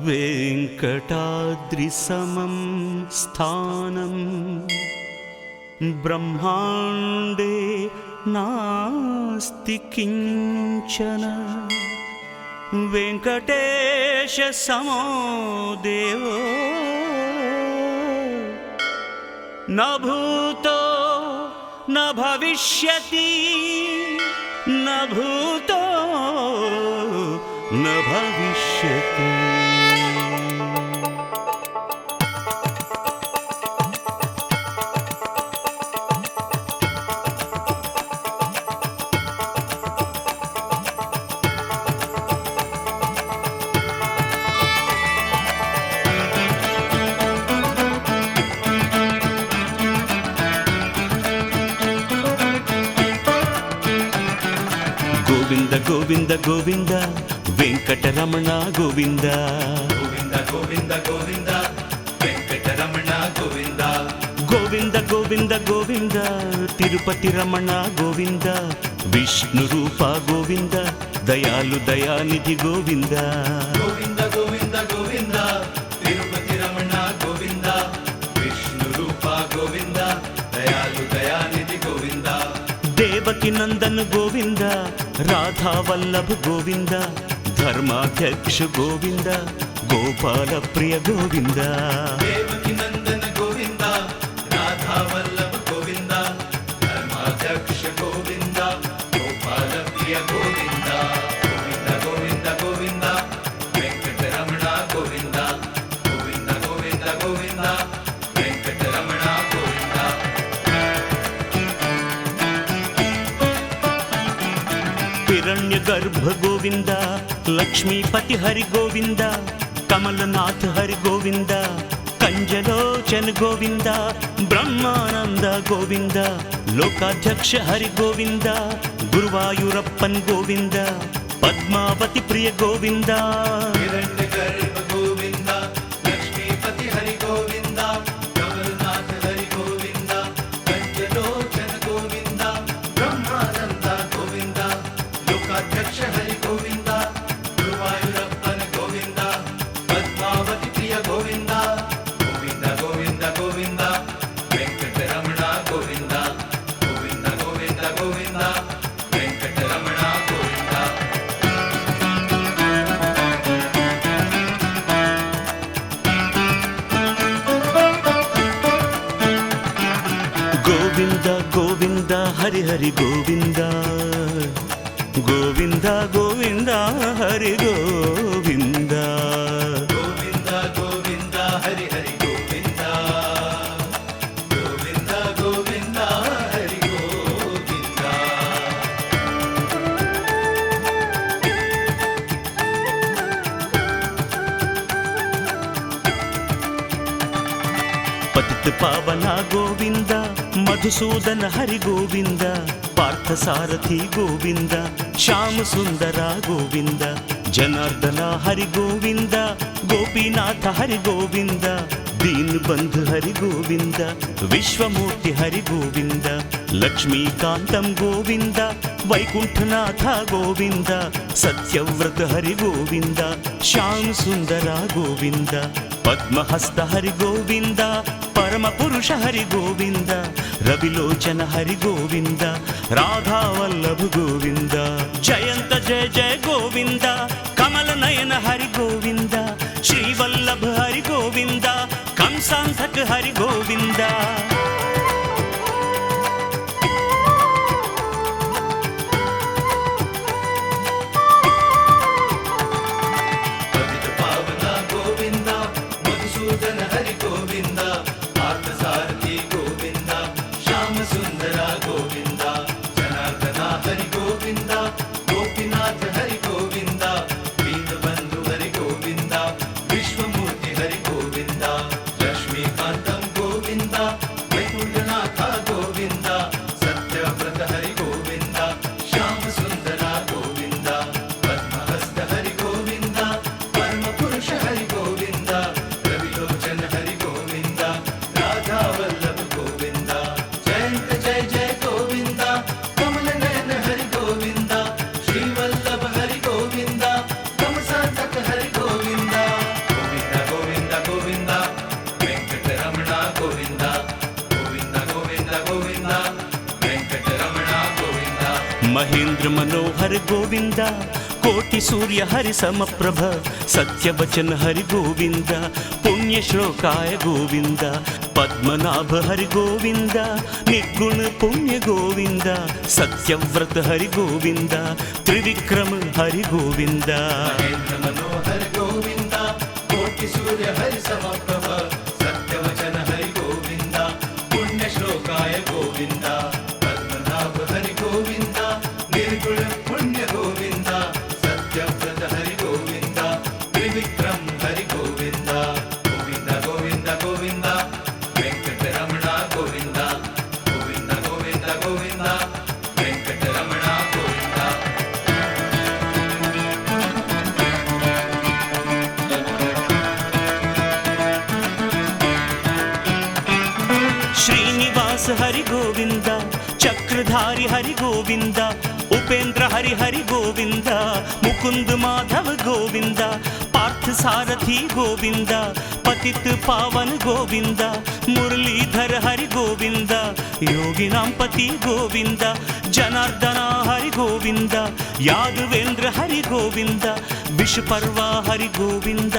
वेङ्कटाद्रिसमं स्थानं ब्रह्माण्डे नास्ति किञ्चन वेङ्कटेशसमो देवो न भूतो न भविष्यति न भूतो न भविष्यति। गोविंद गोविंद गोविंद वेंकटरमण गोविंद गोविंद गोविंद गोविंद वेंकटरमण गोविंद गोविंद गोविंद गोविंद तिरुपति रमण गोविंद विष्णु रूप गोविंद दयालु दयानिधि गोविंद गोविंद गोविंद गोविंद तिरुपति रमण गोविंद विष्णु रूप गोविंद दयालु दयानिधि गोविंद देवकी नंदन गोविंद राधा वल्लभ गोविंद धर्माध्यक्ष गोविंद गोपाल प्रिय गोविंद देवकी नंदन गोविंद राधा वल्लभ गोविंद धर्माध्यक्ष गोविंद गोपाल प्रिय गोविंद गोविंद गोविंद गोविंद वेंकटरमण गोविंद गोविंद गोविंद गोविंद वेंकटरमण गोविंद हिरण्य गर्भ गोविंद लक्ष्मीपति हरि गोविंद कमलनाथ हरि गोविंद कंजलोचन गोविंद ब्रह्मानंद गोविंद लोकाध्यक्ष हरि गोविंद गुरुवायूरप्पन गोविंद पद्मावती प्रिय गोविंद हिरण्य गर्भ गोविंद लक्ष्मीपति हरि गोविंद कमलनाथ हरि गोविंद कंजलोचन गोविंद ब्रह्मानंद गोविंद लोकाध्यक्ष हरि गोविंद गुरुवायूरप्पन गोविंद पद्मावती प्रिय गोविंद गोविंद गोविंद गोविंद वेंकटरमण गोविंद गोविंद गोविंद गोविंद वेंकटरमण गोविंद गोविंद गोविंद हरि हरि गोविंद गोविंद गोविंद हरि गोविंद गोविंद गोविंद हरि हरि गोविंद गोविंद गोविंद हरि गोविंद पतित पावना गोविंद मधुसूदन हरि गोविंद पार्थसारथी गोविंद श्याम सुंदरा गोविंद जनार्दन हरि गोविंद गोपीनाथ हरि गोविंद दीन बंधु हरि गोविंद विश्वमूर्ति हरि गोविंद लक्ष्मीकांतं गोविंद वैकुंठनाथ गोविंद सत्यव्रत हरि गोविंद श्याम सुंदरा गोविंद पद्महस्त हरि गोविंद परम पुरुष हरि गोविंद रविलोचन हरि गोविंद राधा वल्लभ गोविंद जयंत जय जय गोविंद कमल नयन हरि गोविंद श्रीवल्लभ हरि गोविंद कंसांधक हरि गोविंद पतित पावना गोविंद मधुसूदन हरि गोविंद पार्थसारथी गोविंद श्याम सुंदरा गोविंद जनार्दन हरि गोविंद गोपीनाथ हरि गोविंद दीनबंधु हरि गोविंद विश्वमूर्ति हरि गोविंद लक्ष्मीकांतं गोविंद महेंद्र मनोहर गोविंद कोटि सूर्य हरि समप्रभ सत्य वचन हरि गोविंद पुण्य श्लोकाय गोविंद पद्मनाभ हरि गोविंद निर्गुण पुण्य गोविंद सत्यव्रत हरि गोविंद त्रिविक्रम हरि गोविंद महेंद्र मनोहर गोविंद कोटि सूर्य हरि समप्रभ सत्यवचन हरि गोविंद पुण्य श्लोकाय गोविंद पद्मनाभ हरि गोविंद निर्गुण पुण्य गोविंद सत्यव्रत हरि गोविंद त्रिविक्रम हरि गोविंद गोविंद गोविंद गोविंद वेंकटरमण गोविंद गोविंद गोविंद गोविंद वेंकटरमण गोविंद श्रीनिवास हरि गोविंद चक्रधारी हरि गोविंद उपेंद्र हरि हरि गोविंद मुकुंद माधव गोविंद पार्थ सारथी गोविंद पतित पावन गोविंद मुरलीधर हरि गोविंद योगिनां पति गोविंद जनार्दना हरि गोविंद यादवेंद्र हरि गोविंद विश्वपर्वा हरि गोविंद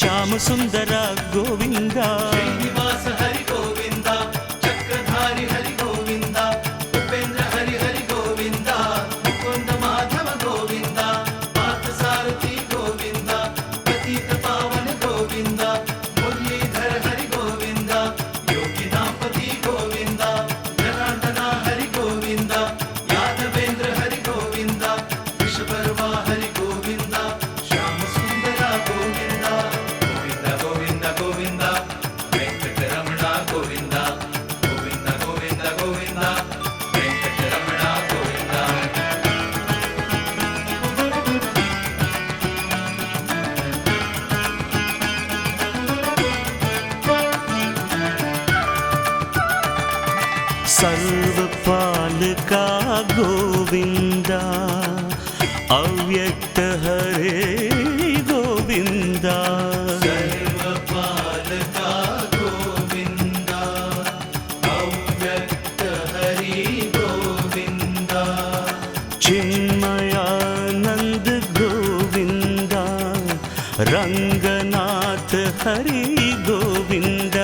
श्याम सुंदर गोविंद श्रीनिवास हरि गोविंद चक्रधारी हरि गोविंद उपेंद्र हरि हरि गोविंद मुकुंद माधव गोविंद पार्थ सारथी गोविंद पतित पावन गोविंद मुरलीधर हरि गोविंद योगिनां पति गोविंद जनार्दना हरि गोविंद यादवेंद्र हरि गोविंद विश्वपर्वा हरि गोविंद श्याम सुंदर गोविंद गोविंद गोविंद गोविंद वेंकटरमण गोविंद गोविंद गोविंद गोविंद वेंकटरमण गोविंद सर्वपालका गोविंद अव्यक्त हरे गोविंद सर्वपालका गोविंद अव्यक्त हरि गोविंद चिन्मयानंद गोविंद रंगनाथ हरि गोविंद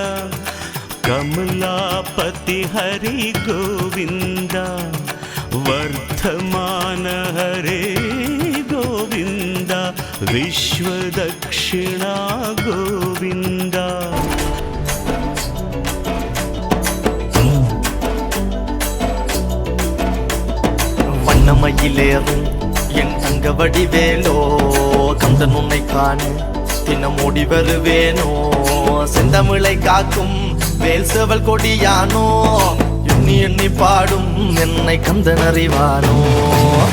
कमलापति हरि गोविंद वर्धमान हरे गोविंद विश्वदक्षिणा गोविंद வண்ணமயிலேறும் என் தங்க வடிவேலோ கந்தன் உன்னை காண தினமோடி வருவேனோ செந்தமிழை காக்கும் வேல் செவல் கொடியானோ எண்ணி எண்ணி பாடும் என்னை கந்தன் அறிவானோ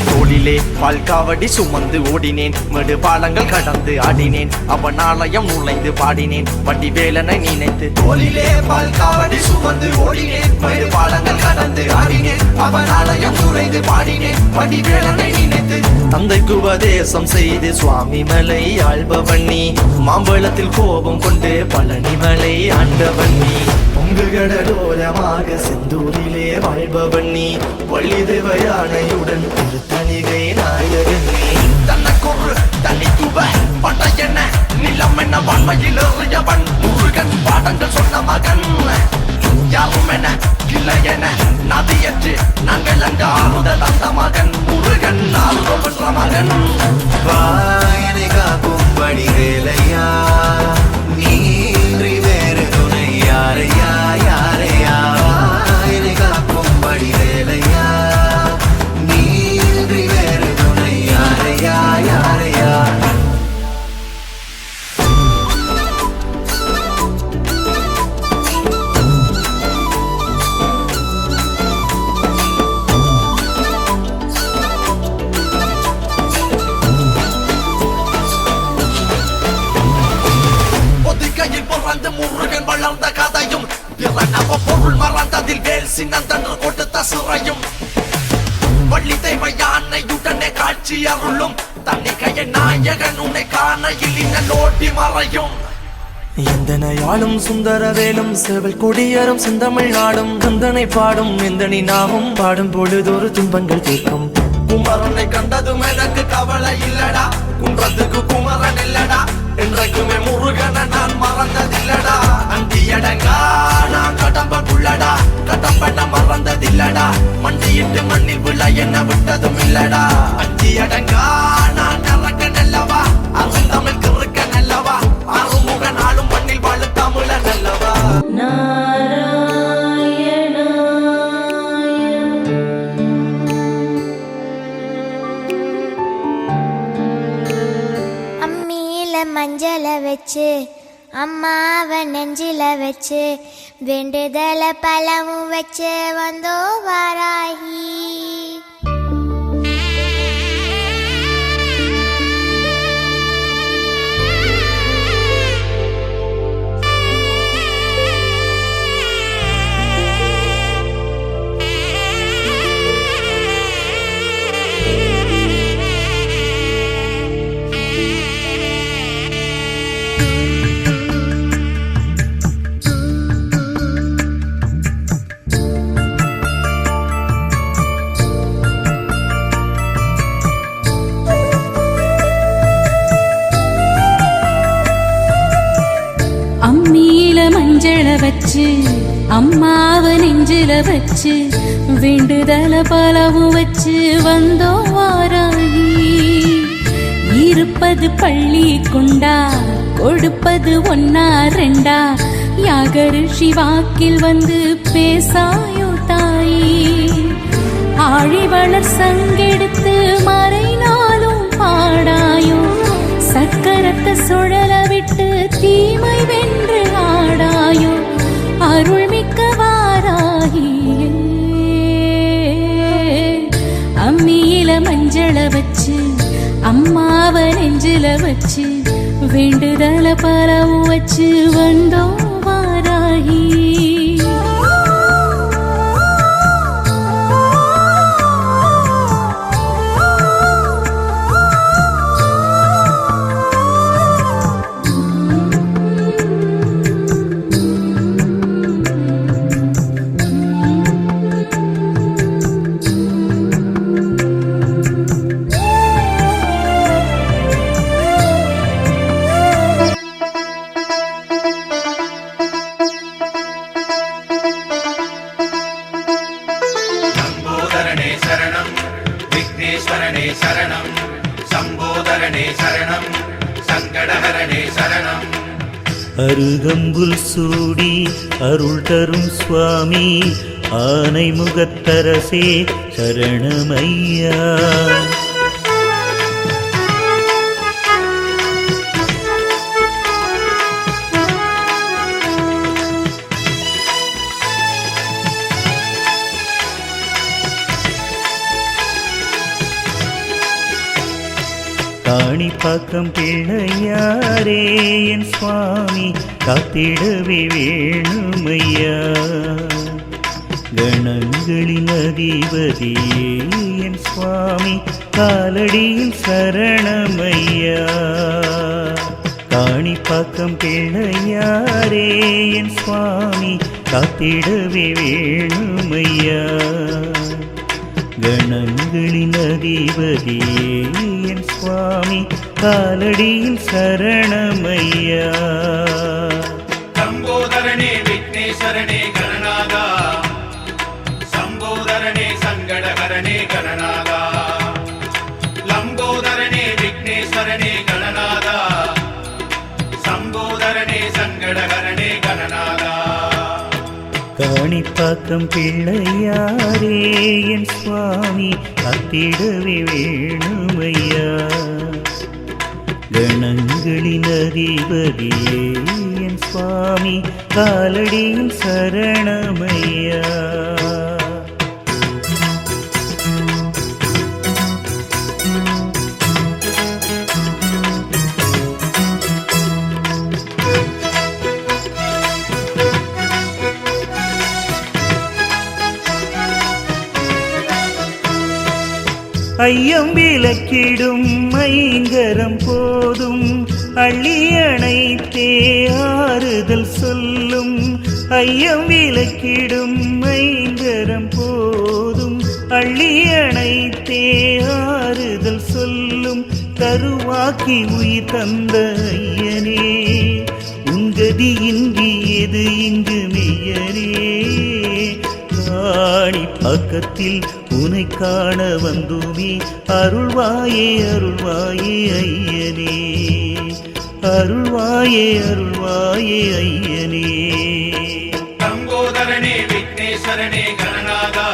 தோளிலே பால்காவடி சுமந்து ஓடினேன் மேடு பாலங்கள் கடந்து ஆடினேன் அவன் ஆலயம் நுழைந்து பாடினேன் வடிவேலனை நினைத்து தோளிலே பால்காவடி சுமந்து ஓடினேன் மேடு பாலங்கள் கடந்து ஆடினேன் அவன் ஆலயம் நுழைந்து பாடினேன் வடிவேலனை நினைத்து தந்தைக்கு உபதேசம் செய்து சுவாமி மலை ஆள்பவன் நீ மாம்பழத்தில் கோபம் கொண்டு பழனி மலை ஆண்டவன் நீ பொங்கு கடலோரமாக செந்தூரிலே வாழ்பவன் நீ வள்ளி தேவயானையுடன் திருத்தணிகை நாயகன் நீ தனக்கொரு தனித்துவ பட்டையென நிலம் என்ன வன்மையில் எறியவன் முருகன் பாடங்கள் சொன்ன மகன் யாரும் என இல்லை என நதியற்று நாங்கள் அங்க ஆறுதல் அந்த மகன் முருகன் ஆறுதல் பெற்ற மகன் வாயனை காக்கும் வடிவேலையா நீன்றி வேறு துணை யாரையா யாரையா வாயனை காக்கும் வடிவேலையா நீன்றி வேறு துணை யாரையா யாரையா முருகன் வளர்ந்த கதையும் பிறனவ பொருள் மறந்ததில் வேல் சின்னந்தன்று கொடுத்த சிறையும் வள்ளி தெய்வ யானையுடனே காட்சி அருளும் தன்னிக்கைய நாயகன் உன்னை காணையில் இன்னோட்டி மறையும் எந்தனையாளும் சுந்தரவேலும் சேவல் கொடியரும் செந்தமிழ் நாடும் கந்தனை பாடும் எந்தனி நாமும் பாடும் பொழுதொரு துன்பங்கள் தீர்க்கும் குமரனை கண்டதும் எனக்கு கவலை இல்லடா, குன்றத்துக்கு குமரன் இல்லடா, என்றைக்குமே முருகனை நான் மறந்ததில்லடா. அந்தியடங்கா நான் கடம்பக்குள்ளடா, கடம்பன மறந்ததில்லடா, மண்டியிட்டு மண்ணில் விழ என்ன விட்டதும் இல்லடா. அஞ்சியடங்கா நான் நரக்க நல்லவா, அருந்தமிழ் கிறுக்க நல்லவா, அருமுக நாளும் மண்ணில் வாழ தமிழ நல்லவா. மஞ்சள வச்சு அம்மாவை நெஞ்சில வச்சு வேண்டுதல பழமும் வச்சு வந்தோ வாராகி. அம்மியில மஞ்சள வச்சு அம்மாவை நெஞ்சில வச்சு வேண்டுதல பலவும் வச்சு வந்தோ வாராகி. இருப்பது பள்ளி கொண்டா, கொடுப்பது ஒன்னா ரெண்டா, யாகரு சிவாக்கில் வந்து பேசாயோ தாயி. ஆழி வளர் சங்கெடுத்து மறைநாளும் பாடாயோ, சக்கரத்தை சுழல விட்டு தீமை வென்று ஆடாயோ, அருள்மிக்க வாராகியே. அம்மியில மஞ்சள வச்சு அம்மாவை நெஞ்சில வச்சு வேண்டுதல பரவும் வச்சு வந்தோ வாராகி. விக்னேஸ்வரனே சரணம், சம்போதரனே சரணம், சங்கடஹரனே சரணம். அருகம்புல் சூடி அருள் தரும் சுவாமி, ஆனை முகத்தரசே சரணமையா. காணிப்பாக்கம் பிள்ளையாரே என் சுவாமி, காத்திடவே வேணுமையா. கணங்களின் அதிபதியே என் சுவாமி, காலடியில் சரணமையா. காணிப்பாக்கம் பிள்ளையாரே என் சுவாமி, காத்திடவே வேணுமையா. கணங்களின் அதிபதியே என் சுவாமி, காலடியில் சரணமையா. சம்போதரனே விக்னேஸ்வரனே கணநாதா, சம்போதரனே சங்கடஹரனே கணநாதா, லம்போதரனே விக்னேஸ்வரனே கணநாதா, சம்போதரனே சங்கடஹரனே கணநாதா. காணிப்பாக்கம் பிள்ளையாரே என் சுவாமி, காத்திடவே வேணுமையா. கணங்களின் அதிபதியே என் சுவாமி, காலடியில் சரணமையா. ஐயம் விலக்கிடும் ஐங்கரம் போதும், அள்ளியணைத்தே ஆறுதல் சொல்லும். ஐயம் விலக்கிடும் ஐங்கரம் போதும், அள்ளியணைத்தே அணைத்தே ஆறுதல் சொல்லும் கருவாக்கி உயிர் தந்த ஐயனே உங்கதி இன்றி எது இங்கு மெய்யனே காணி பக்கத்தில் உனை காண வந்துமே அருள்வாயே அருள்வாயே ஐயனே அருள்வாயே அருள்வாயே ஐயனே லம்போதரனே விக்னேஸ்வரனே கணநாதா